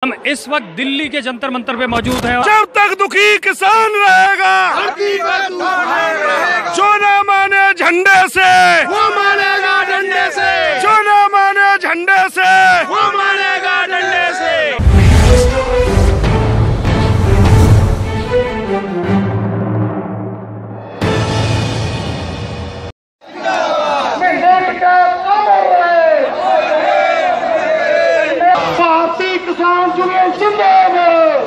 हम इस वक्त दिल्ली के जंतर मंतर पे मौजूद हैं। जब तक दुखी किसान रहेगा, जो ना माने झंडे से वो मानेगा डंडे से, जो ना माने झंडे से वो मानेगा डंडे से। भारतीय किसान यूनियन जिंदाबाद,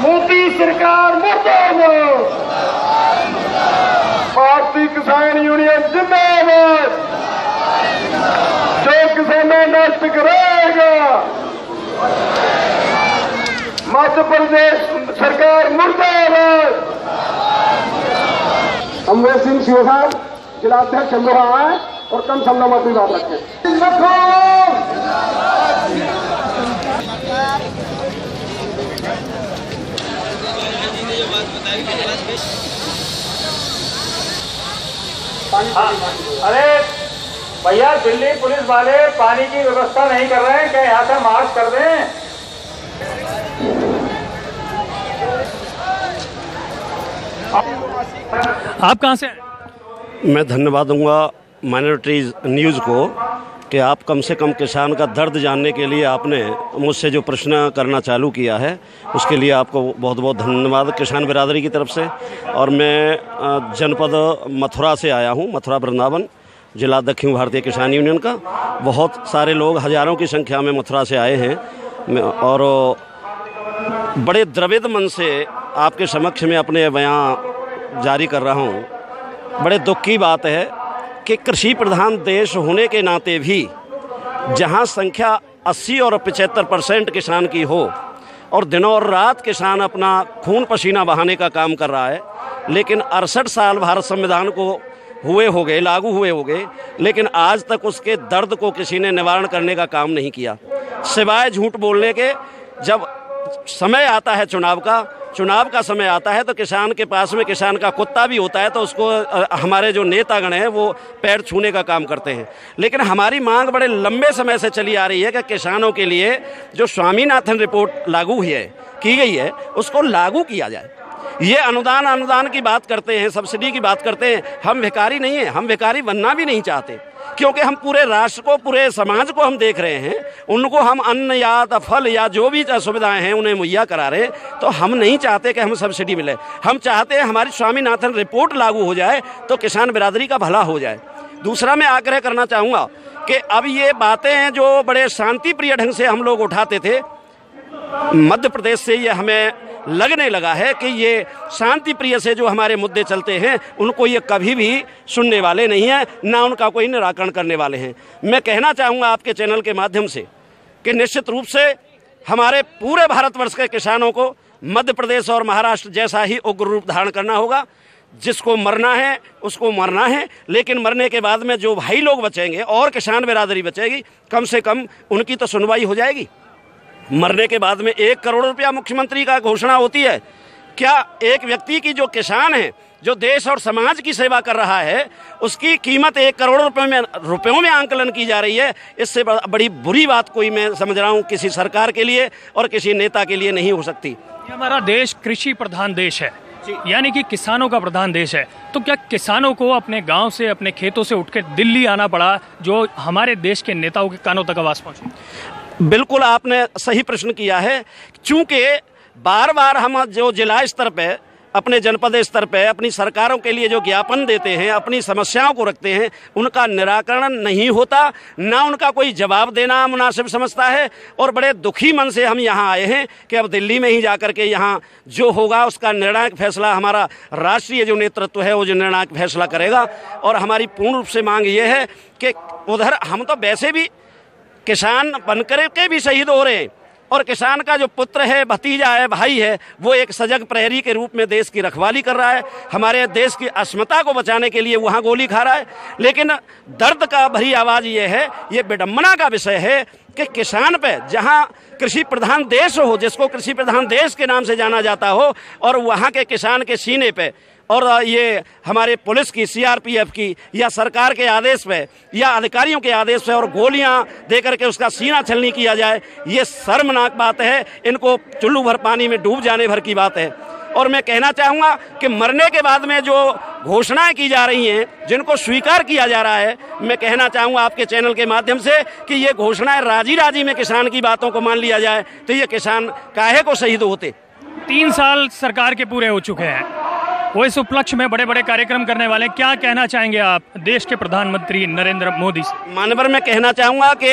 मोदी सरकार मुर्दाबाद। भारतीय किसान यूनियन जिंदाबाद, जो किसानों नष्ट करेगा मध्य प्रदेश सरकार मुर्दाबाद। अमरेश सिंह शिव साहब जिलाध्यक्ष हम लोग आए और कम सम्मान की बात रखें। अरे भैया, दिल्ली पुलिस वाले पानी की व्यवस्था नहीं कर रहे हैं, क्या यहाँ से मार्च कर दें? आप कहाँ से? मैं धन्यवाद दूंगा माइनॉरिटीज़ न्यूज़ को कि आप कम से कम किसान का दर्द जानने के लिए आपने मुझसे जो प्रश्न करना चालू किया है, उसके लिए आपको बहुत बहुत धन्यवाद किसान बिरादरी की तरफ से। और मैं जनपद मथुरा से आया हूं, मथुरा वृंदावन, जिला दक्षिण भारतीय किसान यूनियन का। बहुत सारे लोग, हज़ारों की संख्या में मथुरा से आए हैं और बड़े द्रवित मन से आपके समक्ष में अपने बयान जारी कर रहा हूं। बड़े दुख की बात है कि कृषि प्रधान देश होने के नाते भी जहां संख्या 80 और 75% किसान की हो और दिनों और रात किसान अपना खून पसीना बहाने का काम कर रहा है, लेकिन 68 साल भारत संविधान को लागू हुए हो गए, लेकिन आज तक उसके दर्द को किसी ने निवारण करने का काम नहीं किया, सिवाय झूठ बोलने के। जब समय आता है चुनाव का समय आता है तो किसान के पास में किसान का कुत्ता भी होता है, तो उसको हमारे जो नेतागण हैं वो पैर छूने का काम करते हैं। लेकिन हमारी मांग बड़े लंबे समय से चली आ रही है कि किसानों के लिए जो स्वामीनाथन रिपोर्ट लागू की गई है उसको लागू किया जाए। ये अनुदान की बात करते हैं, सब्सिडी की बात करते हैं। हम भिखारी नहीं हैं, हम भिखारी बनना भी नहीं चाहते, क्योंकि हम पूरे राष्ट्र को, पूरे समाज को हम देख रहे हैं। उनको हम अन्न या फल या जो भी सुविधाएं हैं उन्हें मुहैया करा रहे हैं। तो हम नहीं चाहते कि हम सब्सिडी मिले, हम चाहते हैं हमारी स्वामीनाथन रिपोर्ट लागू हो जाए तो किसान बिरादरी का भला हो जाए। दूसरा, मैं आग्रह करना चाहूँगा कि अब ये बातें हैं जो बड़े शांति प्रिय ढंग से हम लोग उठाते थे, मध्य प्रदेश से ये हमें लगने लगा है कि ये शांति प्रिय से जो हमारे मुद्दे चलते हैं उनको ये कभी भी सुनने वाले नहीं हैं, ना उनका कोई निराकरण करने वाले हैं। मैं कहना चाहूँगा आपके चैनल के माध्यम से कि निश्चित रूप से हमारे पूरे भारतवर्ष के किसानों को मध्य प्रदेश और महाराष्ट्र जैसा ही उग्र रूप धारण करना होगा। जिसको मरना है उसको मरना है, लेकिन मरने के बाद में जो भाई लोग बचेंगे और किसान बिरादरी बचेगी, कम से कम उनकी तो सुनवाई हो जाएगी। मरने के बाद में 1 करोड़ रुपया मुख्यमंत्री का घोषणा होती है। क्या एक व्यक्ति की, जो किसान है, जो देश और समाज की सेवा कर रहा है, उसकी कीमत 1 करोड़ रुपयों में आंकलन की जा रही है? इससे बड़ी बुरी बात कोई, मैं समझ रहा हूँ, किसी सरकार के लिए और किसी नेता के लिए नहीं हो सकती। हमारा देश कृषि प्रधान देश है, यानी कि किसानों का प्रधान देश है। तो क्या किसानों को अपने गांव से, अपने खेतों से उठकर दिल्ली आना पड़ा जो हमारे देश के नेताओं के कानों तक आवाज पहुंची? बिल्कुल आपने सही प्रश्न किया है। चूंकि बार बार हम जो जिला स्तर पे, अपने जनपद स्तर पे अपनी सरकारों के लिए जो ज्ञापन देते हैं, अपनी समस्याओं को रखते हैं, उनका निराकरण नहीं होता, ना उनका कोई जवाब देना मुनासिब समझता है। और बड़े दुखी मन से हम यहाँ आए हैं कि अब दिल्ली में ही जाकर के यहाँ जो होगा उसका निर्णायक फैसला हमारा राष्ट्रीय जो नेतृत्व है वो जो निर्णायक फैसला करेगा। और हमारी पूर्ण रूप से मांग ये है कि उधर हम तो वैसे भी किसान बनकर के भी शहीद हो रहे हैं, और किसान का जो पुत्र है, भतीजा है, भाई है, वो एक सजग प्रहरी के रूप में देश की रखवाली कर रहा है, हमारे देश की अस्मिता को बचाने के लिए वहाँ गोली खा रहा है। लेकिन दर्द का भरी आवाज़ ये है, ये विडम्बना का विषय है कि किसान पे, जहाँ कृषि प्रधान देश हो, जिसको कृषि प्रधान देश के नाम से जाना जाता हो, और वहाँ के किसान के सीने पे और ये हमारे पुलिस की, सीआरपीएफ की या सरकार के आदेश पे या अधिकारियों के आदेश पे और गोलियां देकर के उसका सीना छलनी किया जाए, ये शर्मनाक बात है। इनको चुल्लू भर पानी में डूब जाने भर की बात है। और मैं कहना चाहूँगा कि मरने के बाद में जो घोषणाएं की जा रही हैं, जिनको स्वीकार किया जा रहा है, मैं कहना चाहूँगा आपके चैनल के माध्यम से कि ये घोषणाएं राजी राजी में किसान की बातों को मान लिया जाए तो ये किसान काहे को शहीद होते। 3 साल सरकार के पूरे हो चुके हैं, वो इस उपलक्ष्य में बड़े बड़े कार्यक्रम करने वाले, क्या कहना चाहेंगे आप देश के प्रधानमंत्री नरेंद्र मोदी से? मानवर मैं कहना चाहूँगा कि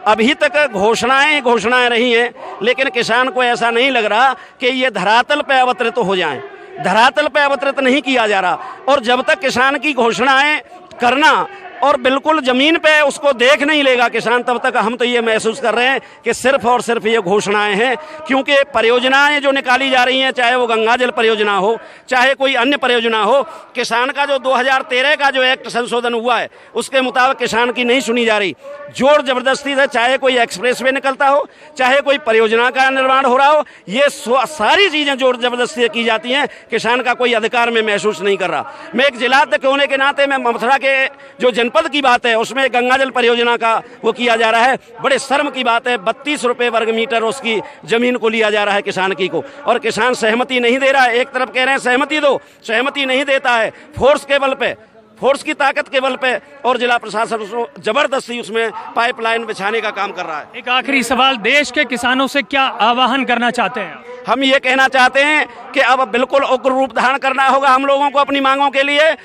अभी तक घोषणाएं रही हैं, लेकिन किसान को ऐसा नहीं लग रहा कि ये धरातल पे अवतरित हो जाएं। धरातल पे अवतरित नहीं किया जा रहा, और जब तक किसान की घोषणाएं करना और बिल्कुल जमीन पे उसको देख नहीं लेगा किसान, तब तक हम तो ये महसूस कर रहे हैं कि सिर्फ और सिर्फ ये घोषणाएं हैं। क्योंकि परियोजनाएं जो निकाली जा रही हैं, चाहे वो गंगा जल परियोजना हो, चाहे कोई अन्य परियोजना हो, किसान का जो 2013 का जो एक्ट संशोधन हुआ है उसके मुताबिक किसान की नहीं सुनी जा रही। जोर जबरदस्ती से चाहे कोई एक्सप्रेसवे निकलता हो, चाहे कोई परियोजना का निर्माण हो रहा हो, ये सारी चीजें जोर जबरदस्ती से की जाती हैं। किसान का कोई अधिकार में महसूस नहीं कर रहा। मैं एक जिलाध्यक्ष होने के नाते मैं मथुरा के जो जनपद की बात है उसमें गंगा जल परियोजना का वो किया जा रहा है। बड़े शर्म की बात है, 32 रुपए वर्ग मीटर उसकी जमीन को लिया जा रहा है किसान की को, और किसान सहमति नहीं दे रहा है। एक तरफ कह रहे हैं सहमति दो, सहमति नहीं देता है। फोर्स के बल पे, फोर्स की ताकत के बल पे, और जिला प्रशासन जबरदस्ती उसमें पाइपलाइन बिछाने का काम कर रहा है। एक आखिरी सवाल, देश के किसानों से क्या आह्वान करना चाहते हैं? हम ये कहना चाहते हैं कि अब बिल्कुल उग्र रूप धारण करना होगा हम लोगों को अपनी मांगों के लिए,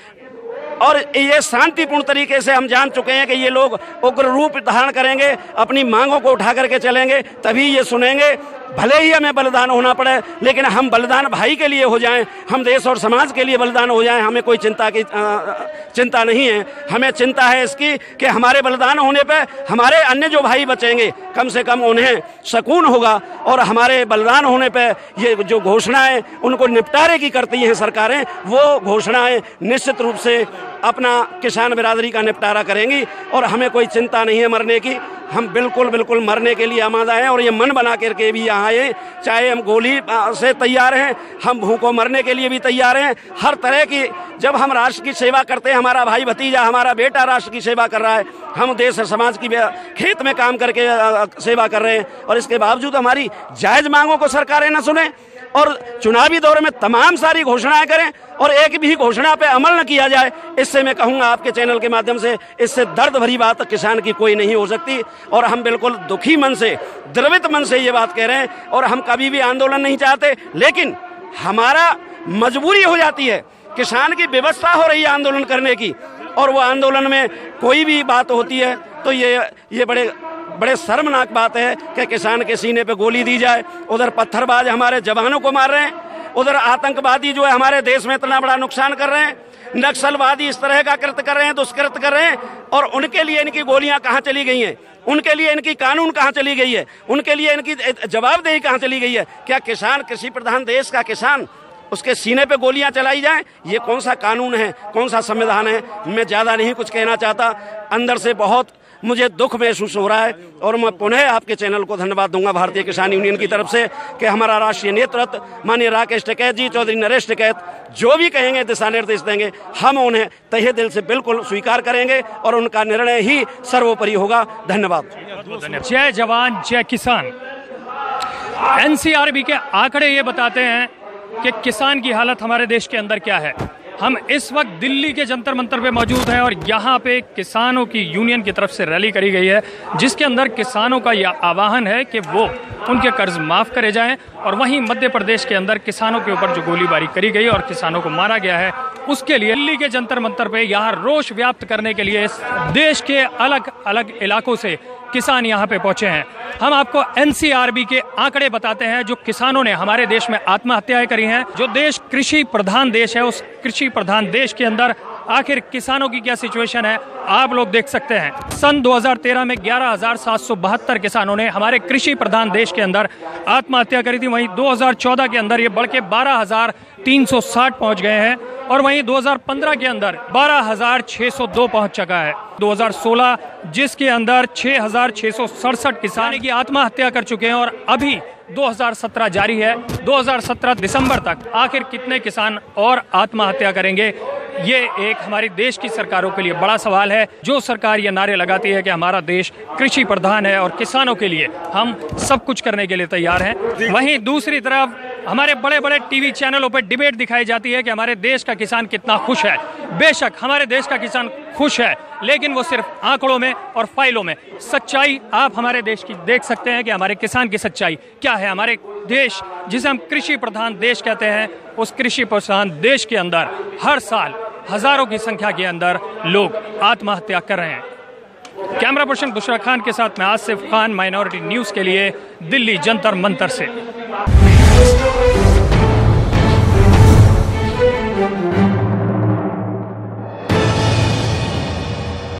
और ये शांतिपूर्ण तरीके से हम जान चुके हैं कि ये लोग उग्र रूप धारण करेंगे, अपनी मांगों को उठा करके चलेंगे, तभी ये सुनेंगे। भले ही हमें बलिदान होना पड़े, लेकिन हम बलिदान भाई के लिए हो जाएं, हम देश और समाज के लिए बलिदान हो जाएं। हमें कोई चिंता नहीं है। हमें चिंता है इसकी कि हमारे बलिदान होने पे हमारे अन्य जो भाई बचेंगे, कम से कम उन्हें सुकून होगा। और हमारे बलिदान होने पे ये जो घोषणाएं उनको निपटारे की करती हैं सरकारें, वो घोषणाएं निश्चित रूप से अपना किसान बिरादरी का निपटारा करेंगी। और हमें कोई चिंता नहीं है मरने की। हम बिल्कुल मरने के लिए आमादा हैं, और ये मन बना करके भी यहाँ आए। चाहे हम गोली से तैयार हैं, हम भूखों मरने के लिए भी तैयार हैं। हर तरह की, जब हम राष्ट्र की सेवा करते हैं, हमारा भाई भतीजा, हमारा बेटा राष्ट्र की सेवा कर रहा है, हम देश और समाज की खेत में काम करके सेवा कर रहे हैं, और इसके बावजूद हमारी जायज मांगों को सरकारें न सुने और चुनावी दौर में तमाम सारी घोषणाएं करें और एक भी घोषणा पे अमल न किया जाए। इससे मैं कहूंगा आपके चैनल के माध्यम से, इससे दर्द भरी बात किसान की कोई नहीं हो सकती। और हम बिल्कुल दुखी मन से, द्रवित मन से ये बात कह रहे हैं, और हम कभी भी आंदोलन नहीं चाहते, लेकिन हमारा मजबूरी हो जाती है। किसान की व्यवस्था हो रही है आंदोलन करने की, और वो आंदोलन में कोई भी बात होती है तो ये बड़े शर्मनाक बात है कि किसान के सीने पे गोली दी जाए। उधर पत्थरबाज हमारे जवानों को मार रहे हैं, उधर आतंकवादी जो है हमारे देश में इतना बड़ा नुकसान कर रहे हैं, नक्सलवादी इस तरह का कृत्य कर रहे हैं, दुष्कृत्य कर रहे हैं, और उनके लिए इनकी गोलियां कहाँ चली गई हैं? उनके लिए इनकी कानून कहाँ चली गई है? उनके लिए इनकी जवाबदेही कहाँ चली गई है? क्या किसान, कृषि प्रधान देश का किसान, उसके सीने पे गोलियां चलाई जाएं? ये कौन सा कानून है, कौन सा संविधान है? मैं ज्यादा नहीं कुछ कहना चाहता। अंदर से बहुत मुझे दुख महसूस हो रहा है, और मैं पुनः आपके चैनल को धन्यवाद दूंगा भारतीय किसान यूनियन की तरफ से कि हमारा राष्ट्रीय नेतृत्व माननीय राकेश टिकैत जी, चौधरी नरेश टिकैत जो भी कहेंगे, दिशा निर्देश देंगे, हम उन्हें तहे दिल से बिल्कुल स्वीकार करेंगे, और उनका निर्णय ही सर्वोपरि होगा। धन्यवाद। जय जवान जय किसान। एनसीआरबी के आंकड़े ये बताते हैं कि किसान की हालत हमारे देश के अंदर क्या है। हम इस वक्त दिल्ली के जंतर मंतर पे मौजूद हैं, और यहाँ पे किसानों की यूनियन की तरफ से रैली करी गई है, जिसके अंदर किसानों का यह आह्वान है कि वो उनके कर्ज माफ करे जाएं। और वहीं मध्य प्रदेश के अंदर किसानों के ऊपर जो गोलीबारी करी गई और किसानों को मारा गया है, उसके लिए दिल्ली के जंतर मंतर पे यहाँ रोष व्याप्त करने के लिए देश के अलग अलग इलाकों से किसान यहाँ पे पहुंचे हैं। हम आपको एनसीआरबी के आंकड़े बताते हैं जो किसानों ने हमारे देश में आत्महत्याएं करी हैं। जो देश कृषि प्रधान देश है, उस कृषि प्रधान देश के अंदर आखिर किसानों की क्या सिचुएशन है आप लोग देख सकते हैं। सन 2013 में 11,772 किसानों ने हमारे कृषि प्रधान देश के अंदर आत्महत्या करी थी। वहीं 2014 के अंदर ये बढ़ के 12,360 पहुंच गए हैं, और वहीं 2015 के अंदर 12,602 पहुंच चुका है। 2016 जिसके अंदर 6,667 किसान की आत्महत्या कर चुके हैं, और अभी 2017 जारी है। 2017 दिसंबर तक आखिर कितने किसान और आत्महत्या करेंगे, ये एक हमारी देश की सरकारों के लिए बड़ा सवाल है। जो सरकार ये नारे लगाती है कि हमारा देश कृषि प्रधान है और किसानों के लिए हम सब कुछ करने के लिए तैयार हैं, वहीं दूसरी तरफ हमारे बड़े बड़े टीवी चैनलों पर डिबेट दिखाई जाती है कि हमारे देश का किसान कितना खुश है। बेशक हमारे देश का किसान खुश है, लेकिन वो सिर्फ आंकड़ों में और फाइलों में। सच्चाई आप हमारे देश की देख सकते हैं कि हमारे किसान की सच्चाई क्या है। हमारे देश, जिसे हम कृषि प्रधान देश कहते हैं, उस कृषि प्रधान देश के अंदर हर साल हजारों की संख्या के अंदर लोग आत्महत्या कर रहे हैं। कैमरा पर्सन बुशरा खान के साथ मैं आसिफ खान, माइनॉरिटी न्यूज के लिए, दिल्ली जंतर मंतर से।